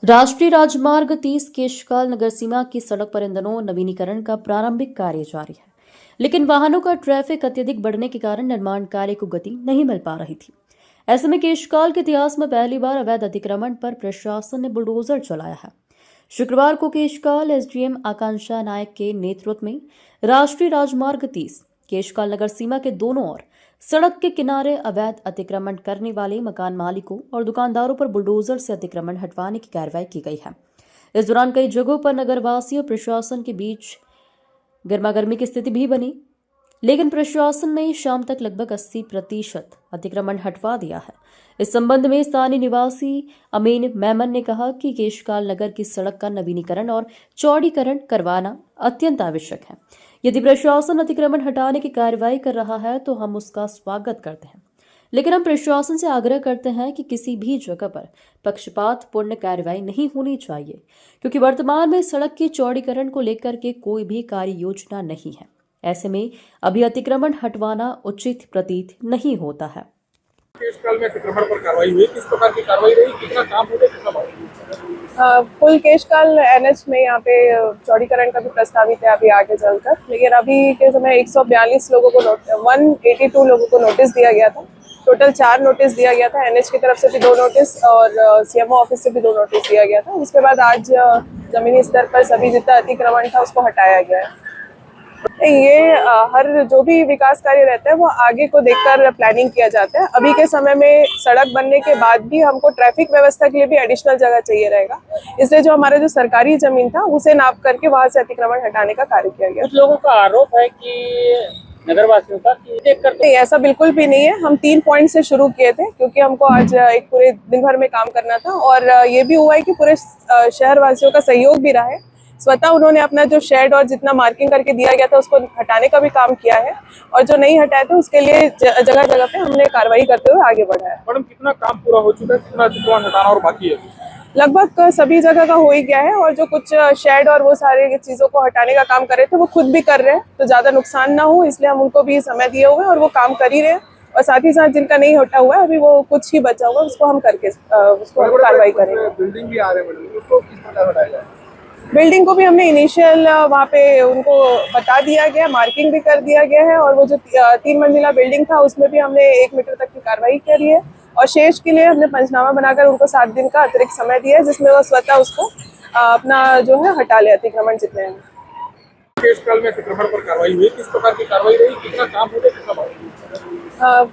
राष्ट्रीय राजमार्ग 30 केशकाल नगर सीमा की सड़क पर इन दिनों नवीनीकरण का प्रारंभिक कार्य जारी है, लेकिन वाहनों का ट्रैफिक अत्यधिक बढ़ने के कारण निर्माण कार्य को गति नहीं मिल पा रही थी। ऐसे में केशकाल के इतिहास में पहली बार अवैध अतिक्रमण पर प्रशासन ने बुलडोजर चलाया है। शुक्रवार को केशकाल एसडीएम आकांक्षा नायक के नेतृत्व में राष्ट्रीय राजमार्ग 30 केशकाल नगर सीमा के दोनों ओर सड़क के किनारे अवैध अतिक्रमण करने वाले मकान मालिकों और दुकानदारों पर बुलडोजर से अतिक्रमण हटवाने की कार्रवाई की गई है। इस दौरान कई जगहों पर नगरवासियों और प्रशासन के बीच गर्मागर्मी की स्थिति भी बनी, लेकिन प्रशासन ने शाम तक लगभग 80% अतिक्रमण हटवा दिया है। इस संबंध में स्थानीय निवासी अमीन मेमन ने कहा कि केशकाल नगर की सड़क का नवीनीकरण और चौड़ीकरण करवाना अत्यंत आवश्यक है। यदि प्रशासन अतिक्रमण हटाने की कार्रवाई कर रहा है तो हम उसका स्वागत करते हैं, लेकिन हम प्रशासन से आग्रह करते हैं कि किसी भी जगह पर पक्षपातपूर्ण कार्रवाई नहीं होनी चाहिए, क्योंकि वर्तमान में सड़क के चौड़ीकरण को लेकर के कोई भी कार्य योजना नहीं है। ऐसे में अभी अतिक्रमण हटवाना उचित प्रतीत नहीं होता है। केशकाल में अतिक्रमण पर कार्रवाई हुई, किस प्रकार की कार्रवाई रही, कितना काम हो गया, कितना बाकी? फुल केशकाल एनएच में यहाँ पे चौड़ीकरण का भी प्रस्तावित है अभी आगे चलकर, लेकिन अभी के समय 142 लोगों को 182 लोगों को नोटिस दिया गया था। टोटल 4 नोटिस दिया गया था, एनएच की तरफ से भी 2 नोटिस और सीएमओ ऑफिस से भी 2 नोटिस दिया गया था। उसके बाद आज जमीनी स्तर पर सभी जितना अतिक्रमण था उसको हटाया गया है। ये हर जो भी विकास कार्य रहता है वो आगे को देखकर प्लानिंग किया जाता है। अभी के समय में सड़क बनने के बाद भी हमको ट्रैफिक व्यवस्था के लिए भी एडिशनल जगह चाहिए रहेगा, इसलिए जो हमारे जो सरकारी जमीन था उसे नाप करके वहां से अतिक्रमण हटाने का कार्य किया गया। कुछ लोगों का आरोप है कि नगरवासियों का कि देख कर नहीं, ऐसा बिल्कुल भी नहीं है। हम 3 पॉइंट से शुरू किए थे क्योंकि हमको आज एक पूरे दिन भर में काम करना था और ये भी हुआ है कि पूरे शहर वासियों का सहयोग भी रहा है। स्वतः उन्होंने अपना जो शेड और जितना मार्किंग करके दिया गया था उसको हटाने का भी काम किया है और जो नहीं हटाए थे उसके लिए जगह जगह पे हमने कार्रवाई करते हुए आगे बढ़ा है। मैडम, कितना काम पूरा हो चुका है, कितना अतिक्रमण हटाना और बाकी है? लगभग सभी जगह का हो ही गया है और जो कुछ शेड और वो सारे चीजों को हटाने का काम कर रहे थे वो खुद भी कर रहे हैं, तो ज्यादा नुकसान ना हो इसलिए हम उनको भी समय दिए हुए हैं और वो काम कर ही रहे हैं। और साथ ही साथ जिनका नहीं हटा हुआ है अभी वो कुछ ही बचा हुआ है उसको हम करके उसको कार्रवाई करेंगे। बिल्डिंग भी आ रहे हैं, उसको किस प्रकार हटाया जाए? बिल्डिंग को भी हमने इनिशियल वहाँ पे उनको बता दिया गया, मार्किंग भी कर दिया गया है और वो जो 3 मंजिला बिल्डिंग था उसमें भी हमने 1 मीटर तक की कार्रवाई करी है और शेष के लिए हमने पंचनामा बनाकर उनको 7 दिन का अतिरिक्त समय दिया है, जिसमें वो स्वतः उसको अपना जो है हटा ले अतिक्रमण जितने हैं। केशकाल में अतिक्रमण पर कार्रवाई हुई, किस प्रकार की कार्रवाई रही, कितना काम हो गया, कितना बाकी?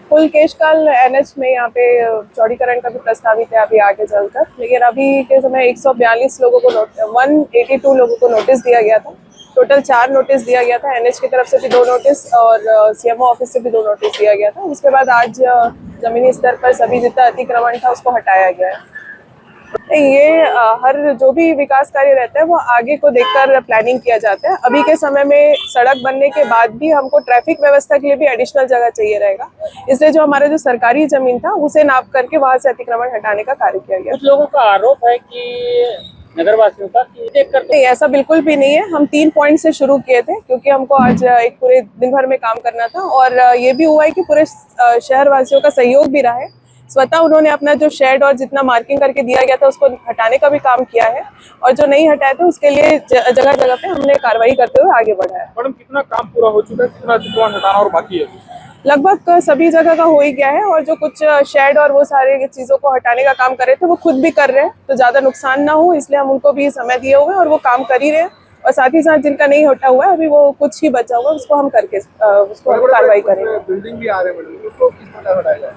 फुल केशकाल एनएच में यहाँ पे चौड़ीकरण का भी प्रस्तावित है अभी आगे चलकर, लेकिन अभी के समय 142 लोगों को 182 लोगों को नोटिस दिया गया था। टोटल 4 नोटिस दिया गया था, एनएच की तरफ से भी 2 नोटिस और सीएमओ ऑफिस से भी 2 नोटिस दिया गया था। उसके बाद आज जमीनी स्तर पर सभी जितना अतिक्रमण था उसको हटाया गया है। ये हर जो भी विकास कार्य रहता है वो आगे को देखकर प्लानिंग किया जाता है। अभी के समय में सड़क बनने के बाद भी हमको ट्रैफिक व्यवस्था के लिए भी एडिशनल जगह चाहिए रहेगा, इसलिए जो हमारे जो सरकारी जमीन था उसे नाप करके वहां से अतिक्रमण हटाने का कार्य किया गया। कुछ लोगों का आरोप है कि नगरवासियों का कि देख कर नहीं, ऐसा बिल्कुल भी नहीं है। हम 3 पॉइंट से शुरू किए थे क्योंकि हमको आज एक पूरे दिन भर में काम करना था और ये भी हुआ है कि पूरे शहर वासियों का सहयोग भी रहा है। स्वतः उन्होंने अपना जो शेड और जितना मार्किंग करके दिया गया था उसको हटाने का भी काम किया है और जो नहीं हटाए थे उसके लिए जगह जगह पे हमने कार्रवाई करते हुए आगे बढ़ा है। मैडम, कितना काम पूरा हो चुका है, कितना अतिक्रमण हटाना और बाकी है? लगभग सभी जगह का हो ही गया है और जो कुछ शेड और वो सारे चीजों को हटाने का काम कर रहे थे वो खुद भी कर रहे हैं, तो ज्यादा नुकसान ना हो इसलिए हम उनको भी समय दिए हुए हैं और वो काम कर ही रहे हैं। और साथ ही साथ जिनका नहीं हटा हुआ है अभी वो कुछ ही बचा हुआ है उसको हम करके उसको कार्रवाई करेंगे। बिल्डिंग भी आ रहे हैं, उसको किस प्रकार हटाया जाए?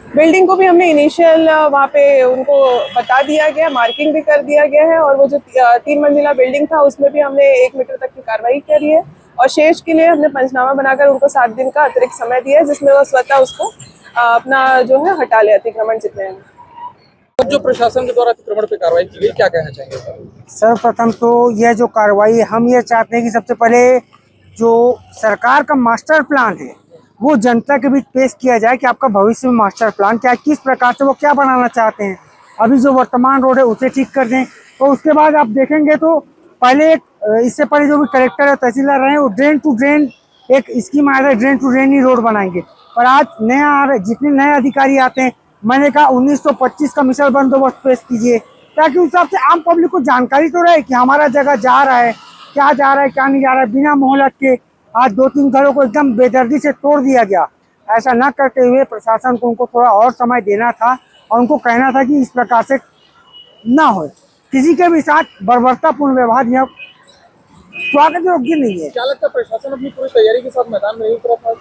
बिल्डिंग को भी हमने इनिशियल वहाँ पे उनको बता दिया गया, मार्किंग भी कर दिया गया है और वो जो 3 मंजिला बिल्डिंग था उसमें भी हमने 1 मीटर तक की कार्रवाई करी है और शेष के लिए हमने पंचनामा बनाकर उनको 7 दिन का अतिरिक्त समय दिया है, जिसमें वो स्वतः उसको अपना जो है हटा ले अतिक्रमण जितने हैं। जो प्रशासन के द्वारा अतिक्रमण पे कार्रवाई की गई, क्या कहना चाहेंगे? सर्वप्रथम तो यह जो कार्रवाई है, हम ये चाहते हैं कि सबसे पहले जो सरकार का मास्टर प्लान है वो जनता के बीच पेश किया जाए कि आपका भविष्य में मास्टर प्लान क्या है, किस प्रकार से वो क्या बनाना चाहते हैं। अभी जो वर्तमान रोड है उसे ठीक कर दें, तो उसके बाद आप देखेंगे तो पहले इससे पहले जो भी कलेक्टर है तहसीलदार रहे वो ड्रेन टू ड्रेन एक स्कीम आया था, ड्रेन टू ड्रेन ही रोड बनाएंगे। और आज नया जितने नए अधिकारी आते हैं, मैंने कहा 1925 का मिसाल बंदोबस्त पेश कीजिए, ताकि उस हिसाब से आम पब्लिक को जानकारी तो रहे कि हमारा जगह जा रहा है, क्या जा रहा है क्या नहीं जा रहा है। बिना मोहलत के आज 2-3 घरों को एकदम बेदर्दी से तोड़ दिया गया। ऐसा न करते हुए प्रशासन को उनको थोड़ा और समय देना था और उनको कहना था कि इस प्रकार से ना हो। किसी के भी साथ बर्बरतापूर्ण व्यवहार यह स्वागत योग्य नहीं है। क्या लगता है प्रशासन अपनी पूरी तैयारी के साथ मैदान में नहीं उतरा था?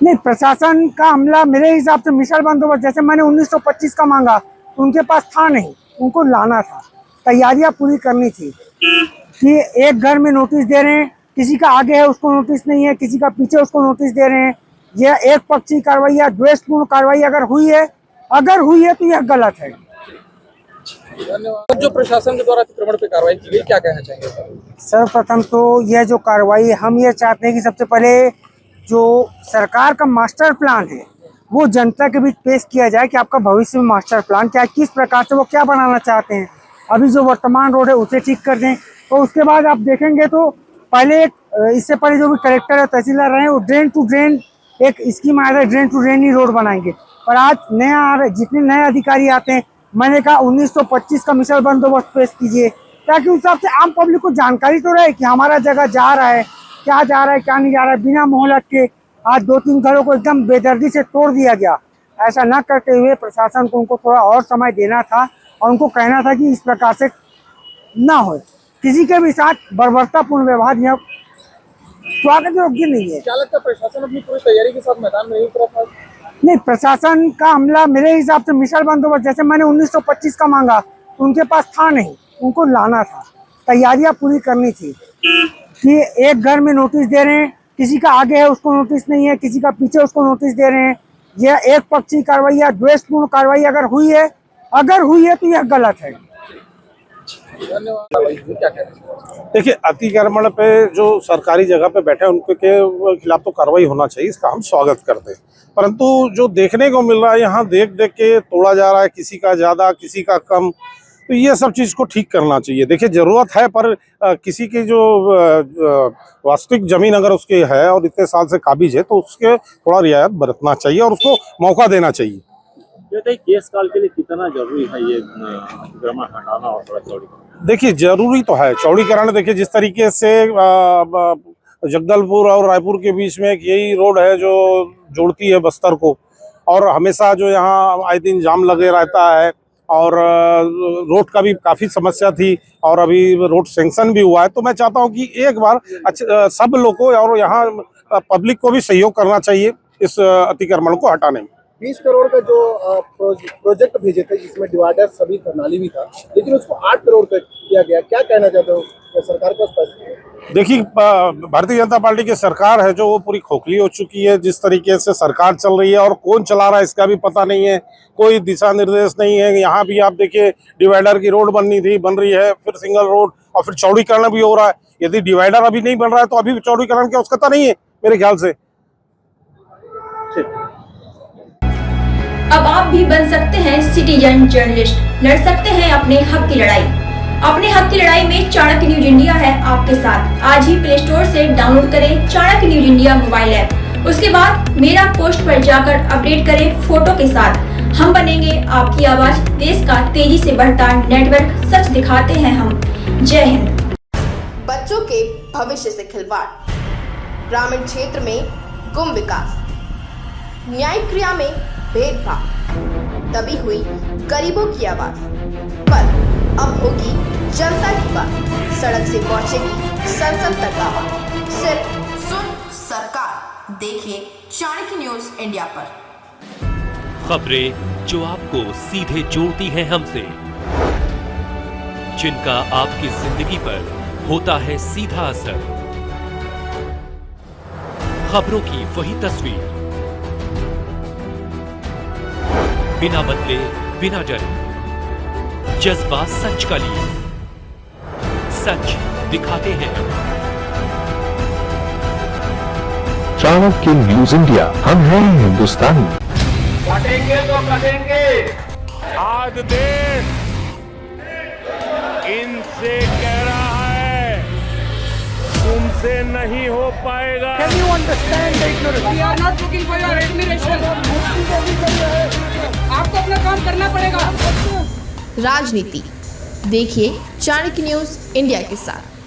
नहीं, प्रशासन का हमला मेरे हिसाब से मिसाल बंदोबस्त जैसे मैंने 1925 का मांगा तो उनके पास था नहीं, उनको लाना था, तैयारियां पूरी करनी थी कि एक घर में नोटिस दे रहे हैं, किसी का आगे है उसको नोटिस नहीं है, किसी का पीछे उसको नोटिस दे रहे हैं। यह एक पक्षी कार्रवाई या द्वेषपूर्ण कार्रवाई अगर हुई है तो यह गलत है। धन्यवाद। जो प्रशासन के द्वारा अतिक्रमण पे कार्रवाई की गई, क्या कहना चाहेंगे? सर्वप्रथम तो यह जो कार्रवाई हम ये चाहते हैं कि सबसे पहले जो सरकार का मास्टर प्लान है वो जनता के बीच पेश किया जाए कि आपका भविष्य में मास्टर प्लान क्या है, किस प्रकार से वो क्या बनाना चाहते हैं। अभी जो वर्तमान रोड है उसे ठीक कर दें, तो उसके बाद आप देखेंगे तो पहले इससे पहले जो भी कलेक्टर है तहसीलदार रहे वो ड्रेन टू ड्रेन एक स्कीम आया था, ड्रेन टू ड्रेन ही रोड बनाएंगे। पर आज नया आ रहा है, जितने नए अधिकारी आते हैं, मैंने कहा 1925 का मिसाल बंदोबस्त पेश कीजिए ताकि उस हिसाब से आम पब्लिक को जानकारी तो रहे कि हमारा जगह जा रहा है, क्या जा रहा है क्या नहीं जा रहा है। बिना मोहलत के आज 2-3 घरों को एकदम बेदर्दी से तोड़ दिया गया। ऐसा न करते हुए प्रशासन को उनको थोड़ा और समय देना था और उनको कहना था कि इस प्रकार से ना हो। किसी के भी साथ बर्बरतापूर्ण व्यवहार यह स्वागत योग्य नहीं है। क्या लगता है प्रशासन अपनी पूरी तैयारी के साथ मैदान में नहीं उतरा था? नहीं, प्रशासन का हमला मेरे हिसाब से मिसाल बंदोबस्त जैसे मैंने 1925 का मांगा तो उनके पास था नहीं, उनको लाना था, तैयारियां पूरी करनी थी कि एक घर में नोटिस दे रहे हैं, किसी का आगे है उसको नोटिस नहीं है, किसी का पीछे उसको नोटिस दे रहे हैं। यह एक पक्षी कार्रवाई या द्वेषपूर्ण कार्रवाई अगर हुई है तो यह गलत है। धन्यवाद। क्या कहना चाहेंगे? देखिए, अतिक्रमण पे जो सरकारी जगह पे बैठे हैं उनके के खिलाफ तो कार्रवाई होना चाहिए, इसका हम स्वागत करते हैं। परंतु जो देखने को मिल रहा है यहाँ देख के तोड़ा जा रहा है, किसी का ज़्यादा किसी का कम, तो ये सब चीज़ को ठीक करना चाहिए। देखिए ज़रूरत है, पर किसी की जो वास्तविक ज़मीन अगर उसकी है और इतने साल से काबिज है तो उसके थोड़ा रियायत बरतना चाहिए और उसको मौका देना चाहिए। केस काल के लिए कितना जरूरी है ये अतिक्रमण हटाना और थोड़ा चौड़ीकरण? देखिए जरूरी तो है चौड़ीकरण। देखिए जिस तरीके से जगदलपुर और रायपुर के बीच में एक यही रोड है जो जोड़ती है बस्तर को, और हमेशा जो यहाँ आए दिन जाम लगे रहता है और रोड का भी काफ़ी समस्या थी और अभी रोड सैंक्शन भी हुआ है। तो मैं चाहता हूँ कि एक बार सब लोग को और यहाँ पब्लिक को भी सहयोग करना चाहिए इस अतिक्रमण को हटाने में। 20 करोड़ का जो प्रोजेक्ट भेजे थे जिसमें डिवाइडर सभी प्रणाली भी था, लेकिन उसको 8 करोड़ का किया गया। क्या कहना चाहते हो सरकार का स्पष्ट? देखिए भारतीय जनता पार्टी की सरकार है जो वो पूरी खोखली हो चुकी है। जिस तरीके से सरकार चल रही है और कौन चला रहा है इसका भी पता नहीं है, कोई दिशा निर्देश नहीं है। यहाँ भी आप देखिए डिवाइडर की रोड बननी थी, बन रही है, फिर सिंगल रोड और फिर चौड़ीकरण भी हो रहा है। यदि डिवाइडर अभी नहीं बन रहा है तो अभी चौड़ीकरण की आवश्यकता नहीं है मेरे ख्याल से। अब आप भी बन सकते हैं सिटीजन जर्नलिस्ट, लड़ सकते हैं अपने हक की लड़ाई। अपने हक की लड़ाई में चाणक्य न्यूज इंडिया है आपके साथ। आज ही प्ले स्टोर से डाउनलोड करें Chanakya news India mobile app. उसके बाद मेरा पोस्ट पर जाकर अपडेट करें फोटो के साथ। हम बनेंगे आपकी आवाज, देश का तेजी से बढ़ता नेटवर्क, सच दिखाते हैं हम। जय हिंद। बच्चों के भविष्य से खिलवाड़, ग्रामीण क्षेत्र में गुम विकास, न्यायिक क्रिया में भेदभाव, तभी हुई गरीबों की आवाज। पर अब होगी जनता की बात, सड़क से पहुंचेगी संसद तक आवाज। सिर्फ सुन सरकार, देखिए चाणक्य न्यूज इंडिया पर। खबरें जो आपको सीधे जोड़ती हैं हमसे, जिनका आपकी जिंदगी पर होता है सीधा असर। खबरों की वही तस्वीर, बिना बदले बिना डरे, जज्बा सच का लिए, सच दिखाते हैं। चाणक्य न्यूज इंडिया, हम हैं हिंदुस्तानी। काटेंगे तो कटेंगे। आज देश इनसे कह रहा है तुमसे नहीं हो पाएगा। Can you understand the ignorance? We are not looking for your admiration. आपको अपना काम करना पड़ेगा। राजनीति, देखिए चाणक्य न्यूज़ इंडिया के साथ।